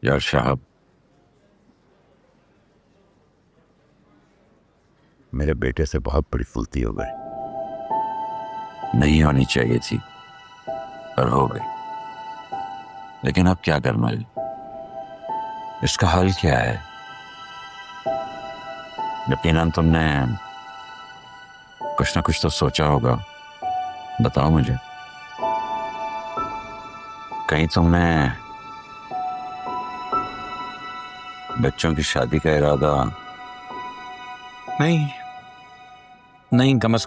यार साहब, मेरे बेटे से बहुत बड़ी फुलती हो गई। नहीं होनी चाहिए थी पर हो गई। लेकिन अब क्या करना है? इसका हल क्या है? यकीनन तुमने कुछ ना कुछ तो सोचा होगा। बताओ मुझे। कहीं तुमने बच्चों की शादी का इरादा? नहीं नहीं, कम से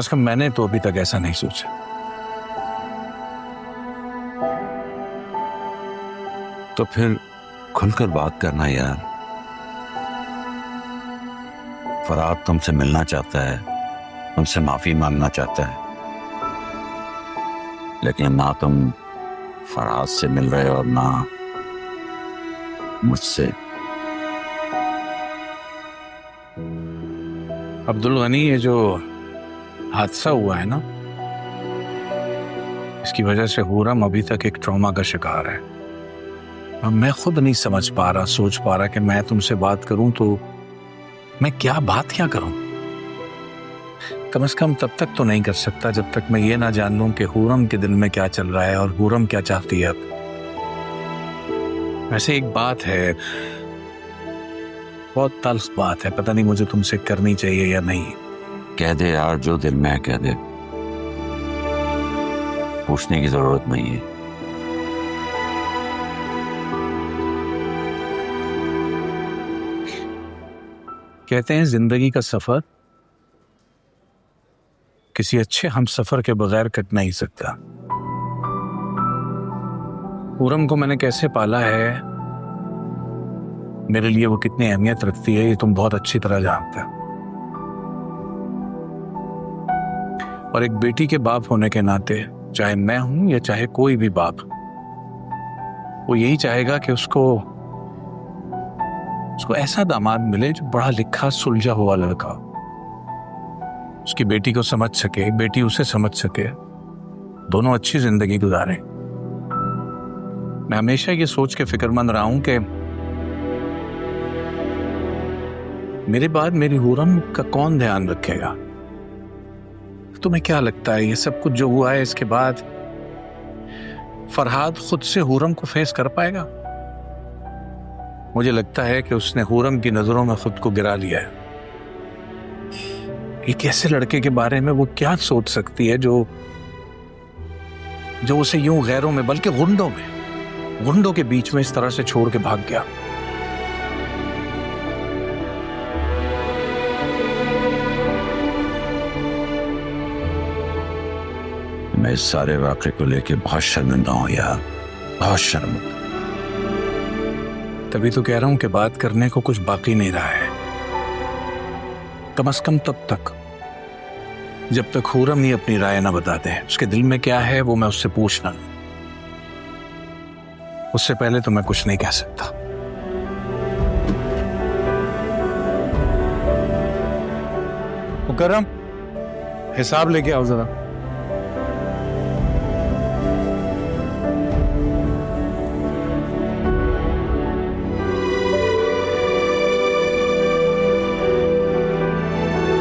कम मैंने तो अभी तक ऐसा नहीं सोचा। तो फिर खुलकर बात करना यार। फराद तुमसे मिलना चाहता है, तुमसे माफी मांगना चाहता है, लेकिन ना तुम फराज से मिल रहे हो और ना मुझसे। अब्दुल गनी, ये जो हादसा हुआ है ना, इसकी वजह से हुरम अभी तक एक ट्रॉमा का शिकार है। अब मैं खुद नहीं समझ पा रहा, सोच पा रहा कि मैं तुमसे बात करूं तो मैं बात क्या करूं। कम से कम तब तक तो नहीं कर सकता जब तक मैं ये ना जान लूं कि हुरम के दिल में क्या चल रहा है और हुरम क्या चाहती है। अब वैसे एक बात है, बहुत तल्ख बात है, पता नहीं मुझे तुमसे करनी चाहिए या नहीं। कह दे यार, जो दिल में है कह दे। पूछने की जरूरत नहीं है। कहते हैं जिंदगी का सफर किसी अच्छे हम सफर के बगैर कट नहीं सकता। हुरम को मैंने कैसे पाला है, मेरे लिए वो कितनी अहमियत रखती है, ये तुम बहुत अच्छी तरह जानते हो। और एक बेटी के बाप होने के नाते, चाहे मैं हूं या चाहे कोई भी बाप, वो यही चाहेगा कि उसको ऐसा दामाद मिले जो पढ़ा लिखा सुलझा हुआ लड़का, उसकी बेटी को समझ सके, बेटी उसे समझ सके, दोनों अच्छी जिंदगी गुजारें। मैं हमेशा ये सोच के फिक्रमंद रहा हूं कि मेरे बाद मेरी हुरम का कौन ध्यान रखेगा। तुम्हें क्या लगता है, ये सब कुछ जो हुआ है इसके बाद फरहाद खुद से हुरम को फेस कर पाएगा? मुझे लगता है कि उसने हुरम की नजरों में खुद को गिरा लिया है। एक ऐसे लड़के के बारे में वो क्या सोच सकती है जो उसे यूं गैरों में, बल्कि गुंडों के बीच में इस तरह से छोड़ के भाग गया। मैं इस सारे वाक़े को लेके बहुत शर्मिंदा हूं यार, बहुत शर्मिंदा। तभी तो कह रहा हूं कि बात करने को कुछ बाकी नहीं रहा है। कम से कम तब तक जब तक हुरम ही अपनी राय ना बता दे, उसके दिल में क्या है वो मैं उससे पूछना नहीं। उससे पहले तो मैं कुछ नहीं कह सकता। मुकर्रम, हिसाब लेके आओ जरा।